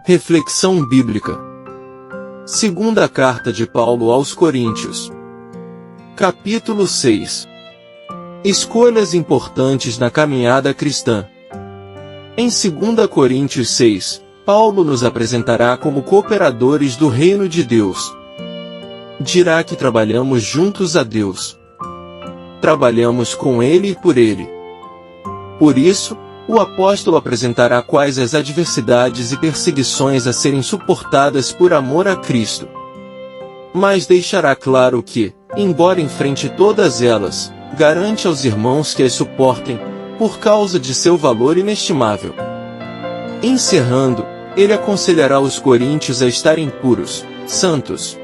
Reflexão bíblica. Segunda carta de Paulo aos Coríntios. Capítulo 6. Escolhas importantes na caminhada cristã. Em 2 Coríntios 6, Paulo nos apresentará como cooperadores do reino de Deus. Dirá que trabalhamos juntos a Deus. Trabalhamos com Ele e por Ele. Por isso, o apóstolo apresentará quais as adversidades e perseguições a serem suportadas por amor a Cristo. Mas deixará claro que, embora enfrente todas elas, garante aos irmãos que as suportem, por causa de seu valor inestimável. Encerrando, ele aconselhará os coríntios a estarem puros, santos,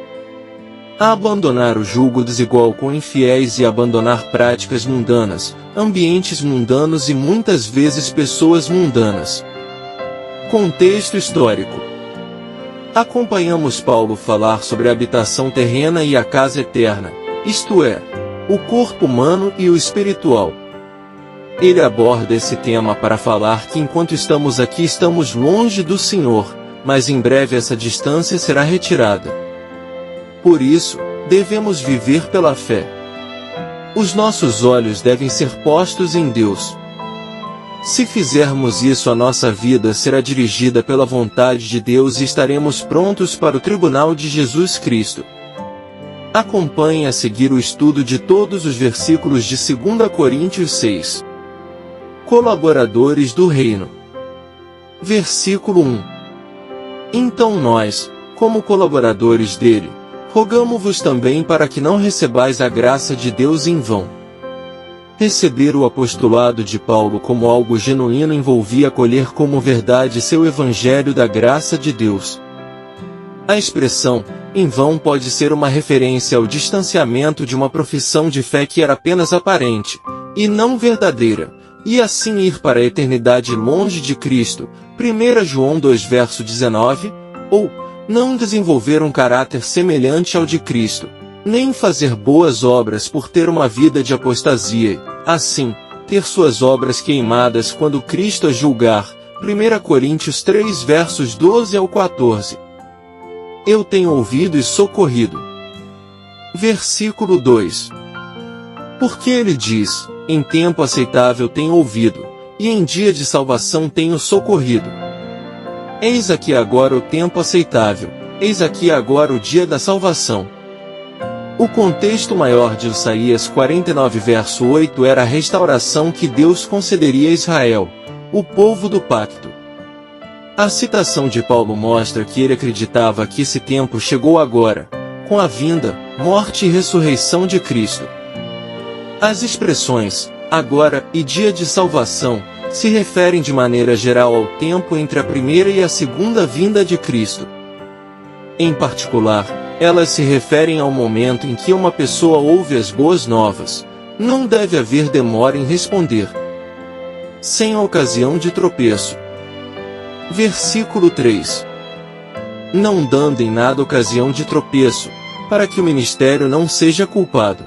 a abandonar o jugo desigual com infiéis e abandonar práticas mundanas, ambientes mundanos e muitas vezes pessoas mundanas. Contexto histórico. Acompanhamos Paulo falar sobre a habitação terrena e a casa eterna, isto é, o corpo humano e o espiritual. Ele aborda esse tema para falar que enquanto estamos aqui estamos longe do Senhor, mas em breve essa distância será retirada. Por isso, devemos viver pela fé. Os nossos olhos devem ser postos em Deus. Se fizermos isso, a nossa vida será dirigida pela vontade de Deus e estaremos prontos para o tribunal de Jesus Cristo. Acompanhe a seguir o estudo de todos os versículos de 2 Coríntios 6. Colaboradores do reino. Versículo 1. Então nós, como colaboradores dele, rogamo-vos também para que não recebais a graça de Deus em vão. Receber o apostolado de Paulo como algo genuíno envolvia acolher como verdade seu evangelho da graça de Deus. A expressão, em vão, pode ser uma referência ao distanciamento de uma profissão de fé que era apenas aparente, e não verdadeira, e assim ir para a eternidade longe de Cristo, 1 João 2 verso 19, ou, não desenvolver um caráter semelhante ao de Cristo, nem fazer boas obras por ter uma vida de apostasia, assim, ter suas obras queimadas quando Cristo a julgar, 1 Coríntios 3 versos 12 ao 14. Eu tenho ouvido e socorrido. Versículo 2. Porque ele diz, em tempo aceitável tenho ouvido, e em dia de salvação tenho socorrido. Eis aqui agora o tempo aceitável, eis aqui agora o dia da salvação. O contexto maior de Isaías 49 verso 8 era a restauração que Deus concederia a Israel, o povo do pacto. A citação de Paulo mostra que ele acreditava que esse tempo chegou agora, com a vinda, morte e ressurreição de Cristo. As expressões, agora e dia de salvação, se referem de maneira geral ao tempo entre a primeira e a segunda vinda de Cristo. Em particular, elas se referem ao momento em que uma pessoa ouve as boas novas. Não deve haver demora em responder. Sem ocasião de tropeço. Versículo 3. Não dando em nada ocasião de tropeço, para que o ministério não seja culpado.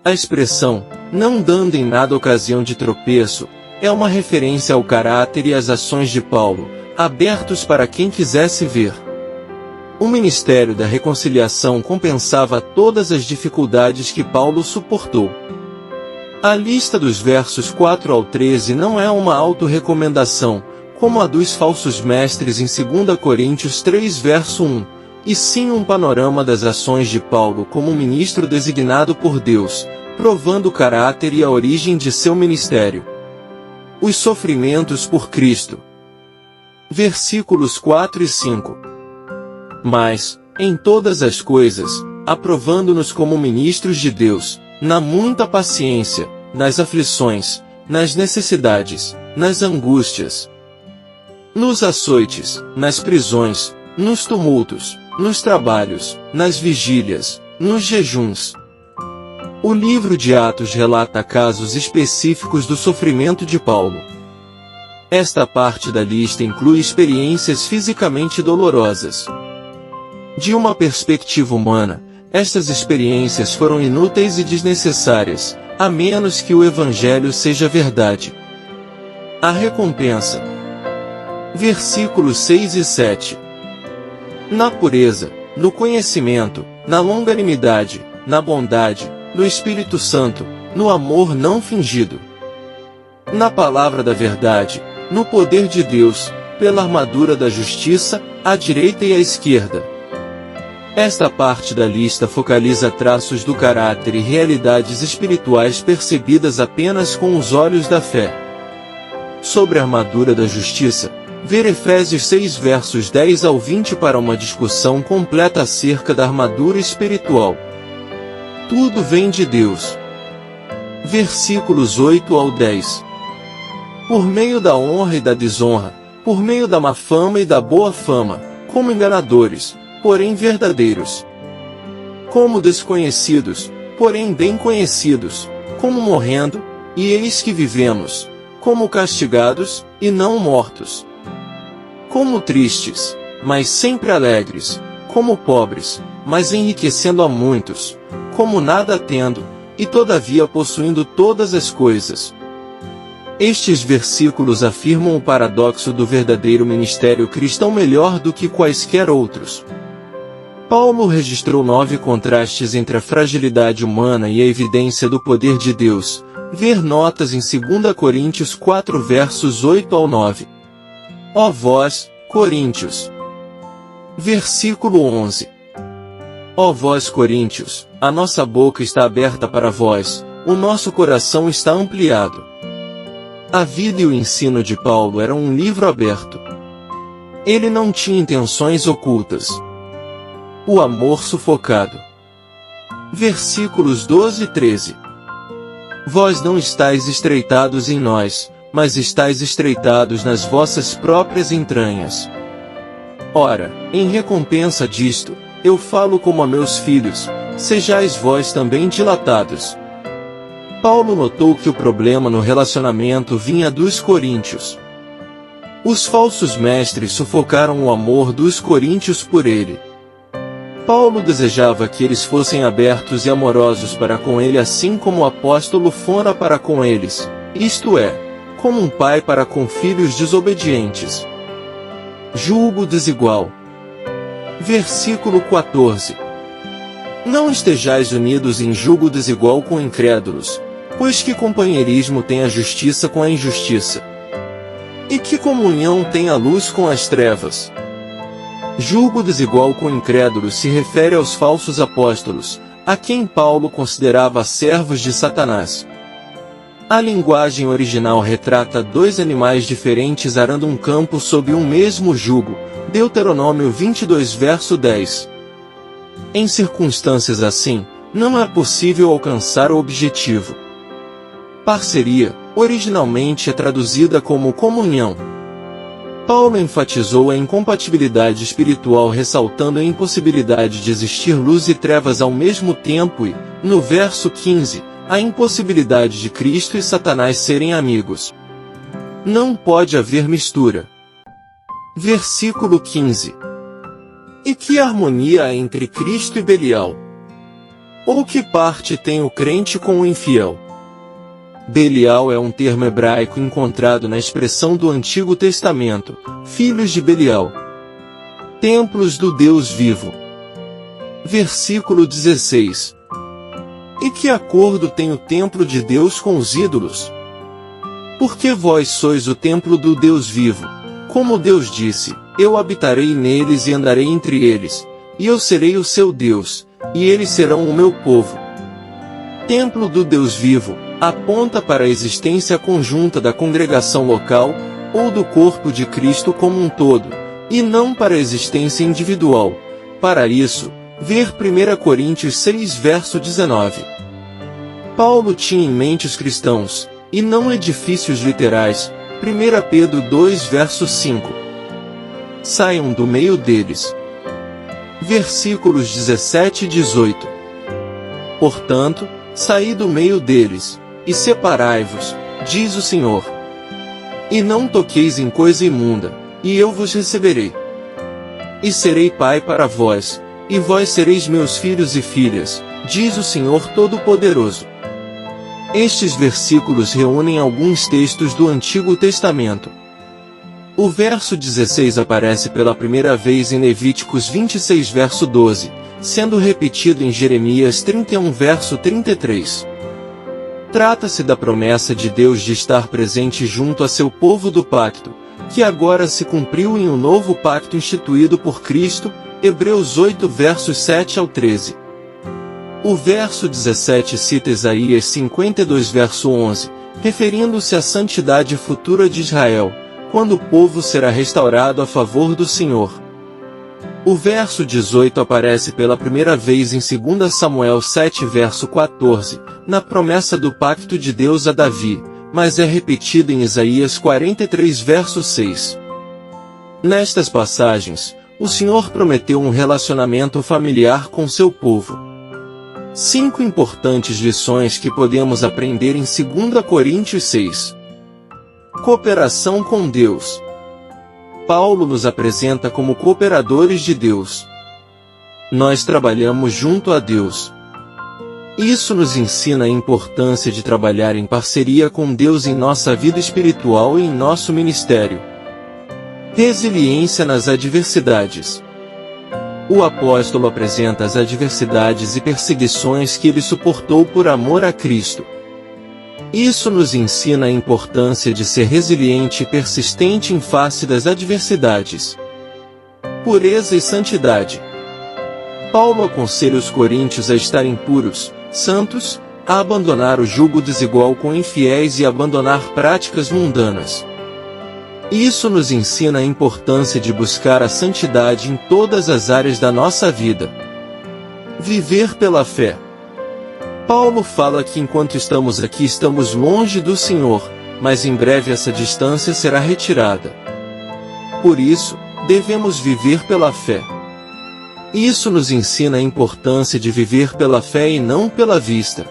A expressão, não dando em nada ocasião de tropeço, é uma referência ao caráter e às ações de Paulo, abertos para quem quisesse ver. O ministério da reconciliação compensava todas as dificuldades que Paulo suportou. A lista dos versos 4 ao 13 não é uma autorrecomendação, como a dos falsos mestres em 2 Coríntios 3 verso 1, e sim um panorama das ações de Paulo como um ministro designado por Deus, provando o caráter e a origem de seu ministério. Os sofrimentos por Cristo. Versículos 4 e 5. Mas, em todas as coisas, aprovando-nos como ministros de Deus, na muita paciência, nas aflições, nas necessidades, nas angústias, nos açoites, nas prisões, nos tumultos, nos trabalhos, nas vigílias, nos jejuns. O livro de Atos relata casos específicos do sofrimento de Paulo. Esta parte da lista inclui experiências fisicamente dolorosas. De uma perspectiva humana, estas experiências foram inúteis e desnecessárias, a menos que o Evangelho seja verdade. A recompensa. Versículos 6 e 7. Na pureza, no conhecimento, na longanimidade, na bondade, no Espírito Santo, no amor não fingido, na palavra da verdade, no poder de Deus, pela armadura da justiça, à direita e à esquerda. Esta parte da lista focaliza traços do caráter e realidades espirituais percebidas apenas com os olhos da fé. Sobre a armadura da justiça, ver Efésios 6 versos 10 ao 20 para uma discussão completa acerca da armadura espiritual. Tudo vem de Deus. Versículos 8 ao 10. Por meio da honra e da desonra, por meio da má fama e da boa fama, como enganadores, porém verdadeiros, como desconhecidos, porém bem conhecidos, como morrendo, e eis que vivemos, como castigados, e não mortos, como tristes, mas sempre alegres, como pobres, mas enriquecendo a muitos, como nada tendo, e todavia possuindo todas as coisas. Estes versículos afirmam o paradoxo do verdadeiro ministério cristão melhor do que quaisquer outros. Paulo registrou 9 contrastes entre a fragilidade humana e a evidência do poder de Deus. Ver notas em 2 Coríntios 4 versos 8 ao 9. Ó vós, Coríntios. Versículo 11. Ó vós, Coríntios, a nossa boca está aberta para vós, o nosso coração está ampliado. A vida e o ensino de Paulo eram um livro aberto. Ele não tinha intenções ocultas. O amor sufocado. Versículos 12 e 13. Vós não estáis estreitados em nós, mas estáis estreitados nas vossas próprias entranhas. Ora, em recompensa disto, eu falo como a meus filhos, sejais vós também dilatados. Paulo notou que o problema no relacionamento vinha dos coríntios. Os falsos mestres sufocaram o amor dos coríntios por ele. Paulo desejava que eles fossem abertos e amorosos para com ele assim como o apóstolo fora para com eles, isto é, como um pai para com filhos desobedientes. Julgo desigual. Versículo 14. Não estejais unidos em julgo desigual com incrédulos, pois que companheirismo tem a justiça com a injustiça? E que comunhão tem a luz com as trevas? Julgo desigual com incrédulos se refere aos falsos apóstolos, a quem Paulo considerava servos de Satanás. A linguagem original retrata 2 animais diferentes arando um campo sob um mesmo jugo, Deuteronômio 22 verso 10. Em circunstâncias assim, não é possível alcançar o objetivo. Parceria, originalmente é traduzida como comunhão. Paulo enfatizou a incompatibilidade espiritual ressaltando a impossibilidade de existir luz e trevas ao mesmo tempo e, no verso 15, a impossibilidade de Cristo e Satanás serem amigos. Não pode haver mistura. Versículo 15. E que harmonia há entre Cristo e Belial? Ou que parte tem o crente com o infiel? Belial é um termo hebraico encontrado na expressão do Antigo Testamento, filhos de Belial. Templos do Deus vivo. Versículo 16. E que acordo tem o templo de Deus com os ídolos? Porque vós sois o templo do Deus vivo. Como Deus disse, eu habitarei neles e andarei entre eles, e eu serei o seu Deus, e eles serão o meu povo. Templo do Deus vivo aponta para a existência conjunta da congregação local, ou do corpo de Cristo como um todo, e não para a existência individual. Para isso, ver 1 Coríntios 6 verso 19. Paulo tinha em mente os cristãos, e não edifícios literais, 1 Pedro 2 verso 5. Saiam do meio deles. Versículos 17 e 18. Portanto, saí do meio deles, e separai-vos, diz o Senhor. E não toqueis em coisa imunda, e eu vos receberei. E serei pai para vós, e vós sereis meus filhos e filhas, diz o Senhor Todo-Poderoso. Estes versículos reúnem alguns textos do Antigo Testamento. O verso 16 aparece pela primeira vez em Levíticos 26 verso 12, sendo repetido em Jeremias 31 verso 33. Trata-se da promessa de Deus de estar presente junto a seu povo do pacto, que agora se cumpriu em um novo pacto instituído por Cristo, Hebreus 8 versos 7 ao 13. O verso 17 cita Isaías 52 verso 11, referindo-se à santidade futura de Israel, quando o povo será restaurado a favor do Senhor. O verso 18 aparece pela primeira vez em 2 Samuel 7 verso 14, na promessa do pacto de Deus a Davi, mas é repetido em Isaías 43 verso 6. Nestas passagens, o Senhor prometeu um relacionamento familiar com seu povo. 5 importantes lições que podemos aprender em 2 Coríntios 6. Cooperação com Deus. Paulo nos apresenta como cooperadores de Deus. Nós trabalhamos junto a Deus. Isso nos ensina a importância de trabalhar em parceria com Deus em nossa vida espiritual e em nosso ministério. Resiliência nas adversidades. O apóstolo apresenta as adversidades e perseguições que ele suportou por amor a Cristo. Isso nos ensina a importância de ser resiliente e persistente em face das adversidades. Pureza e santidade. Paulo aconselha os coríntios a estarem puros, santos, a abandonar o jugo desigual com infiéis e abandonar práticas mundanas. Isso nos ensina a importância de buscar a santidade em todas as áreas da nossa vida. Viver pela fé. Paulo fala que enquanto estamos aqui estamos longe do Senhor, mas em breve essa distância será retirada. Por isso, devemos viver pela fé. Isso nos ensina a importância de viver pela fé e não pela vista.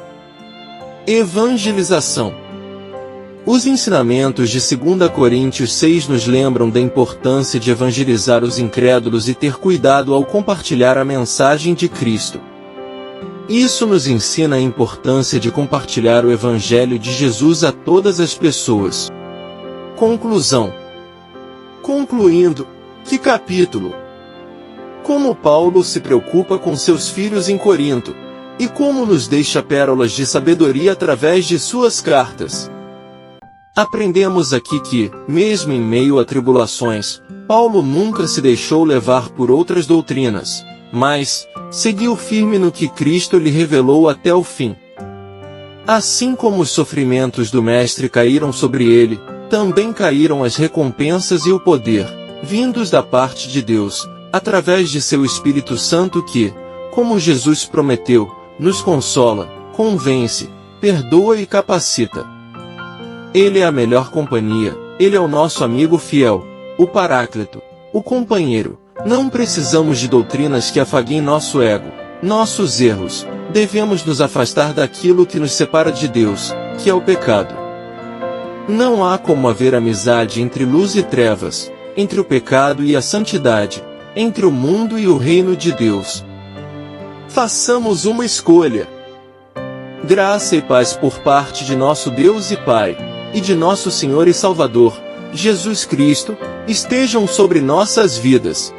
Evangelização. Os ensinamentos de 2 Coríntios 6 nos lembram da importância de evangelizar os incrédulos e ter cuidado ao compartilhar a mensagem de Cristo. Isso nos ensina a importância de compartilhar o Evangelho de Jesus a todas as pessoas. Conclusão. Concluindo, que capítulo! Como Paulo se preocupa com seus filhos em Corinto, e como nos deixa pérolas de sabedoria através de suas cartas. Aprendemos aqui que, mesmo em meio a tribulações, Paulo nunca se deixou levar por outras doutrinas, mas seguiu firme no que Cristo lhe revelou até o fim. Assim como os sofrimentos do Mestre caíram sobre ele, também caíram as recompensas e o poder, vindos da parte de Deus, através de seu Espírito Santo que, como Jesus prometeu, nos consola, convence, perdoa e capacita. Ele é a melhor companhia, ele é o nosso amigo fiel, o Paráclito, o companheiro. Não precisamos de doutrinas que afaguem nosso ego, nossos erros. Devemos nos afastar daquilo que nos separa de Deus, que é o pecado. Não há como haver amizade entre luz e trevas, entre o pecado e a santidade, entre o mundo e o reino de Deus. Façamos uma escolha. Graça e paz por parte de nosso Deus e Pai, e de nosso Senhor e Salvador, Jesus Cristo, estejam sobre nossas vidas.